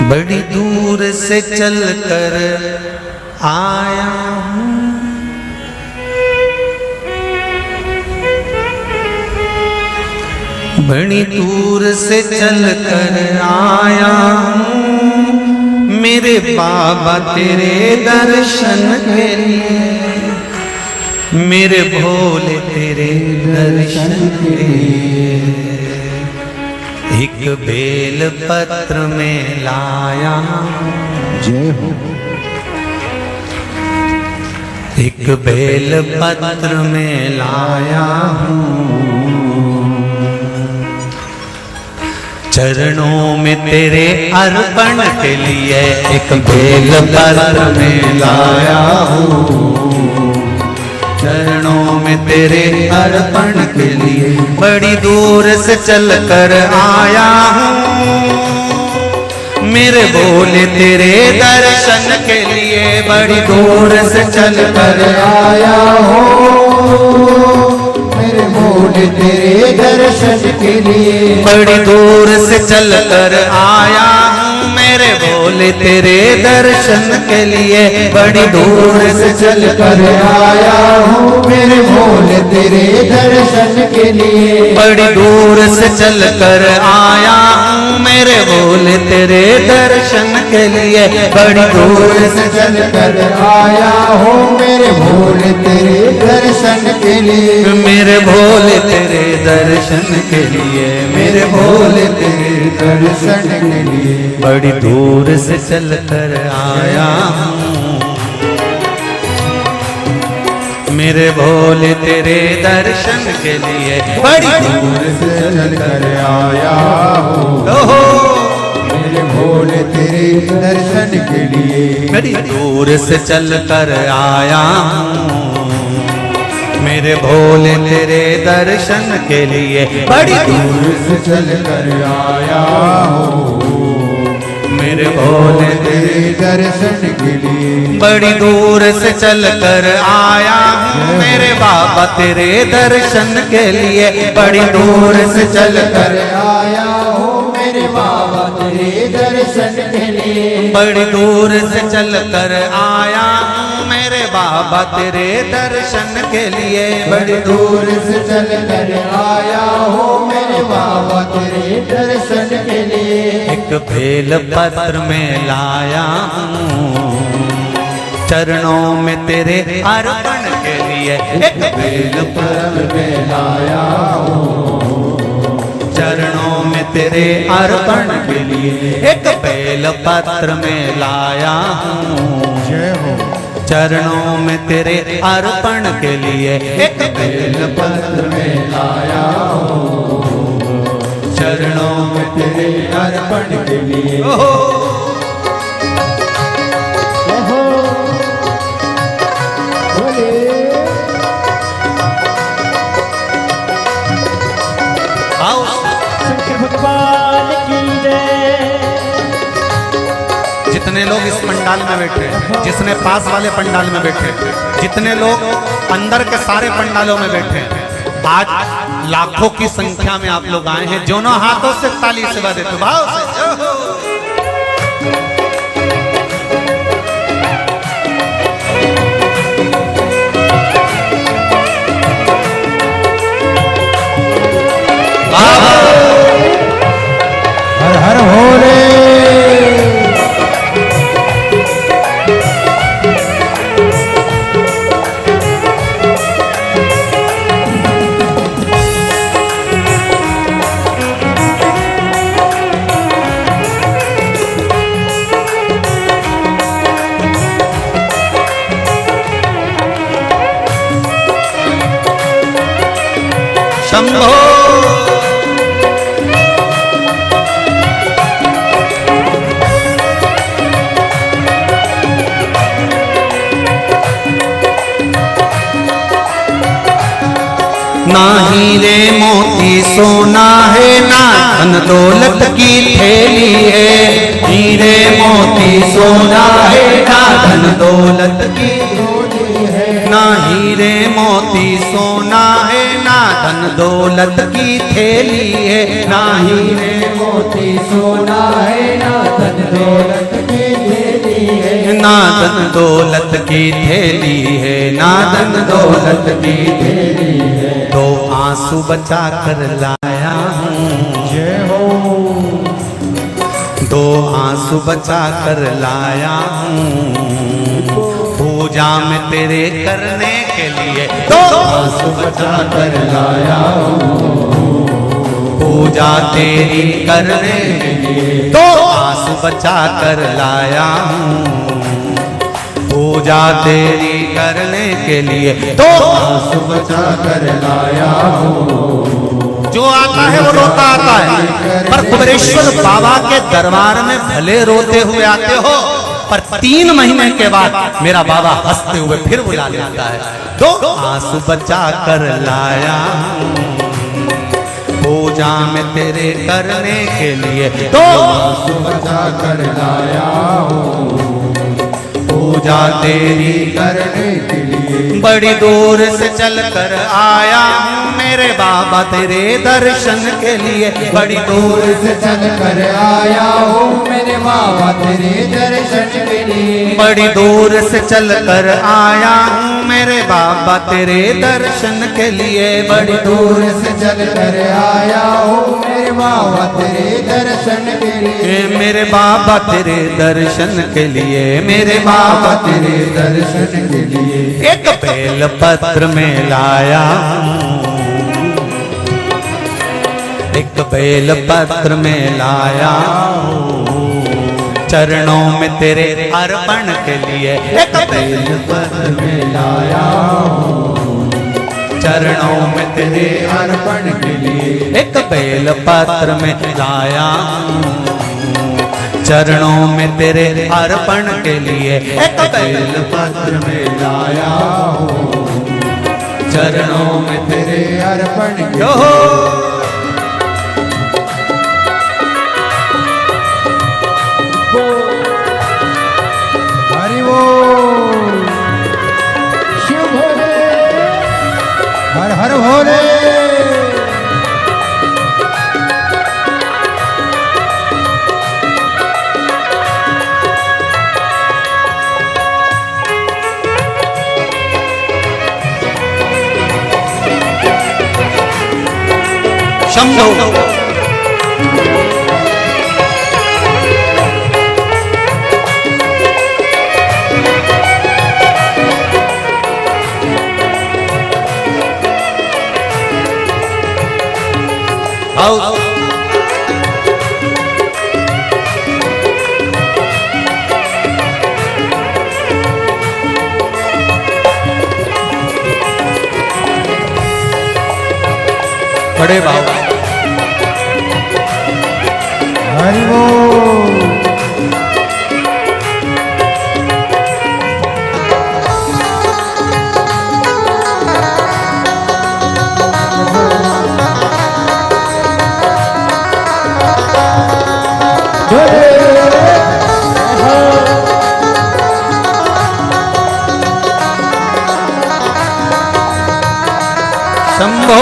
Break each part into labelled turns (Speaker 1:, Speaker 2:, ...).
Speaker 1: बड़ी दूर से चल कर आया हूँ, बड़ी दूर से चल कर आया हूँ, मेरे बाबा तेरे दर्शन के लिए, मेरे भोले तेरे दर्शन के लिए। एक बेल पत्र में लाया,
Speaker 2: जय हो।
Speaker 1: एक बेल पत्र में लाया हूँ, चरणों में तेरे अर्पण के लिए। एक बेल पत्र में लाया हूँ, चरणों में तेरे अर्पण के लिए। बड़ी दूर से चल कर आया हूँ, मेरे भोले तेरे दर्शन के लिए। बड़ी दूर से चल कर आया हूँ,
Speaker 2: मेरे भोले तेरे दर्शन के लिए।
Speaker 1: बड़ी दूर से चल कर आया हूँ, मेरे भोले तेरे दर्शन के लिए। बड़ी दूर से चल कर
Speaker 2: आया हूँ, मेरे भोले तेरे दर्शन के लिए।
Speaker 1: बड़ी दूर से चल कर आया हूँ, मेरे भोले तेरे दर्शन के लिए। बड़ी दूर से
Speaker 2: चल कर आया हूँ, मेरे भोले तेरे दर्शन के लिए।
Speaker 1: मेरे भोले तेरे दर्शन के लिए, मेरे भोले तेरे
Speaker 2: दर्शन के लिए।
Speaker 1: बड़ी दूर से चल कर आया हूँ, मेरे भोले तेरे दर्शन के लिए। बड़ी दूर
Speaker 2: से चल कर आया हूँ, मेरे भोले तेरे दर्शन के लिए।
Speaker 1: बड़ी दूर से चल कर आया हूँ, मेरे भोले तेरे दर्शन के लिए। बड़ी दूर
Speaker 2: से चल कर आया हूँ,
Speaker 1: मेरे भोले
Speaker 2: तेरे दर्शन के लिए।
Speaker 1: बड़ी दूर से चल कर आया हूँ, मेरे बाबा तेरे दर्शन के लिए। बड़ी दूर से चल कर
Speaker 2: आया हूँ, मेरे बाबा तेरे दर्शन के लिए।
Speaker 1: बड़ी दूर से चल कर आया हूँ, मेरे बाबा तेरे दर्शन के लिए।
Speaker 2: बड़ी दूर से चल कर आया हूँ, मेरे बाबा तेरे दर्शन के लिए।
Speaker 1: एक बेल पत्र में लाया हूँ, चरणों में तेरे अर्पण के लिए। एक बेल
Speaker 2: पत्र में लाया हूँ,
Speaker 1: चरणों में तेरे अर्पण के लिए। एक बेल पत्र में लाया हूँ,
Speaker 2: जय हो।
Speaker 1: चरणों में तेरे अर्पण के लिए। एक बेल
Speaker 2: पत्र में लाया हूँ,
Speaker 1: चरणों में
Speaker 2: तेरे अर्पण के लिए।
Speaker 3: भगवान की जय।
Speaker 1: जितने लोग इस पंडाल में बैठे, जिसने पास वाले पंडाल में बैठे, जितने लोग अंदर के सारे पंडालों में बैठे, आज लाखों की संख्या में आप लोग आए हैं। दोनों हाथों से ताली से बजा देते भाव से।
Speaker 2: हर हर भोले।
Speaker 1: शंभो ना हीरे मोती सोना है, ना धन दौलत की थैली है। हीरे मोती सोना है, ना धन दौलत की थैली है। ना हीरे मोती सोना है, ना धन दौलत की थैली है। ना हीरे
Speaker 2: मोती सोना है, ना धन दौलत की थैली है,
Speaker 1: ना धन दौलत की थैली है, ना धन दौलत की
Speaker 2: थैली है।
Speaker 1: तो आंसू बचा कर लाया हूँ,
Speaker 2: जय हो।
Speaker 1: दो आंसू बचा कर लाया हूँ, पूजा में तेरे करने के लिए दो
Speaker 2: आंसू बचा कर लाया हूँ,
Speaker 1: पूजा तेरी करने के लिए दो आंसू बचा कर लाया हूँ, पूजा तेरी करने के लिए दो
Speaker 2: आंसू बचा कर लाया हूँ।
Speaker 1: जो आता है वो रोता आता है, पर कुबेरेश्वर बाबा के दरबार में भले रोते हुए आते हो, पर 3 महीने के बाद मेरा बाबा हंसते हुए फिर बुला लेता है। दो आंसू बचा कर लाया पूजा में तेरे करने के लिए, दो
Speaker 2: आंसू बचा कर लाया हूँ,
Speaker 1: पूजा तेरी
Speaker 2: करने के लिए।
Speaker 1: बड़ी दूर से चल कर आया हूँ मेरे बाबा तेरे दर्शन के लिए, बड़ी दूर
Speaker 2: से चल कर आया हूँ मेरे बाबा तेरे दर्शन के लिए।
Speaker 1: बड़ी दूर से चल कर आया हूँ मेरे बाबा तेरे दर्शन के लिए, बड़ी
Speaker 2: दूर से चल कर आया हूँ मेरे बाबा तेरे दर्शन के लिए।
Speaker 1: मेरे बाबा तेरे दर्शन के लिए, मेरे
Speaker 2: बाबा तेरे दर्शन के लिए।
Speaker 1: एक बेल पत्र में लाया हूँ, एक बेल पत्र में लाया हूँ, चरणों में तेरे अर्पण के लिए। एक बेल पत्र में लाया हूँ, चरणों में तेरे
Speaker 2: अर्पण के लिए।
Speaker 1: एक बेल पत्र में लाया हूँ, चरणों में तेरे अर्पण के लिए। एक बेल
Speaker 2: पत्र में लाया हूँ, चरणों में तेरे अर्पण के लिए। हरि बोल, शिव भोले, हर हर भोले।
Speaker 1: शंभो बड़े बाबा
Speaker 2: हरि बोल।
Speaker 1: शंभो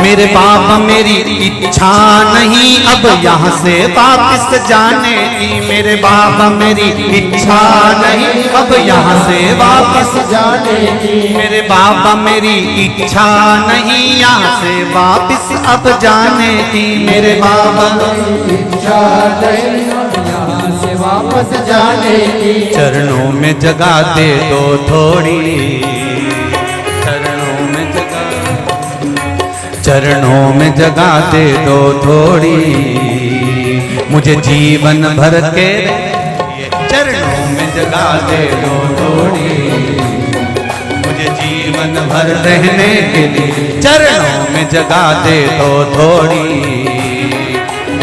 Speaker 1: मेरे बाबा मेरी इच्छा नहीं अब यहाँ से वापस जाने की, मेरे बाबा मेरी इच्छा नहीं अब यहाँ से वापस
Speaker 2: जाने की।
Speaker 1: मेरे बाबा मेरी इच्छा नहीं यहाँ से वापस अब जाने की, मेरे बाबा
Speaker 2: इच्छा नहीं यहाँ से वापस जाने की।
Speaker 1: चरणों में जगह दे दो थोड़ी, चरणों में जगह, चरणों में जगह दे दो थोड़ी, मुझे जीवन भर के चरणों में जगह दे दो थोड़ी, मुझे जीवन भर रहने के लिए चरणों में जगह दे दो थोड़ी,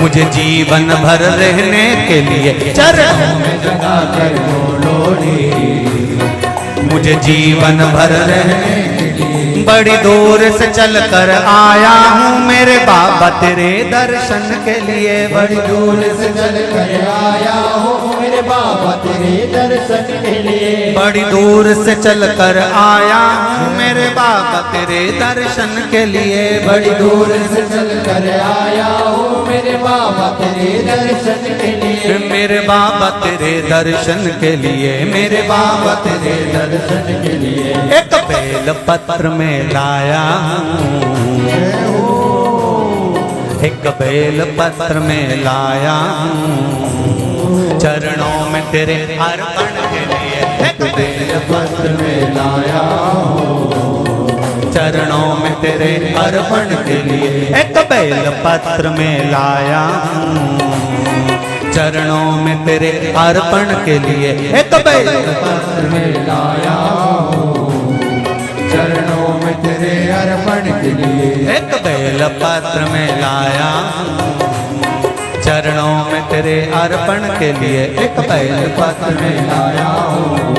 Speaker 1: मुझे मुझे जीवन भर रहने के लिए चरणों में
Speaker 2: जगा कर बोलो रे
Speaker 1: मुझे जीवन भर रहने
Speaker 2: के लिए
Speaker 1: बड़ी दूर से चल कर आया हूँ मेरे बाबा तेरे दर्शन के लिए
Speaker 2: बड़ी दूर से चल कर आया हूँ मेरे बाबा तेरे दर्शन के लिए
Speaker 1: बड़ी दूर से चल कर आया हूँ मेरे बाबा तेरे दर्शन के लिए
Speaker 2: बड़ी दूर से चल कर आया हूँ मेरे बाबा तेरे दर्शन के लिए
Speaker 1: मेरे बाबा तेरे दर्शन के लिए मेरे बाबा तेरे
Speaker 2: दर्शन के लिए
Speaker 1: एक बेल पत्र में लाया हूँ एक बेल पत्र में लाया हूँ चरणों में तेरे अर्पण के लिए एक बेल
Speaker 2: पत्र में लाया हूँ
Speaker 1: चरणों में तेरे अर्पण के लिए एक बेल पत्र में लाया हूँ चरणों में तेरे अर्पण के लिए एक बेल
Speaker 2: पत्र में लाया हूँ चरणों में तेरे अर्पण के लिए
Speaker 1: एक बेल पत्र में लाया चरणों में तेरे अर्पण के लिए एक बेल पत्र में
Speaker 2: लाया हूँ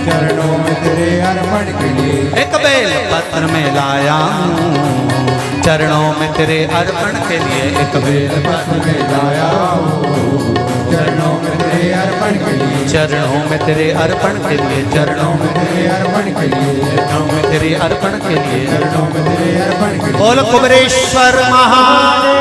Speaker 2: चरणों में तेरे अर्पण के लिए
Speaker 1: एक बेल पत्र में लाया चरणों में तेरे अर्पण के लिए एक बेल
Speaker 2: पत्र में लाया हूँ चरणों में तेरे अर्पण के लिए
Speaker 1: चरणों में तेरे अर्पण के लिए चरणों में
Speaker 2: तेरे अर्पण के लिए
Speaker 1: चरणों में तेरे अर्पण के लिए
Speaker 2: चरणों में तेरे अर्पण के लिए
Speaker 1: बोल कुबेरेश्वर महादेव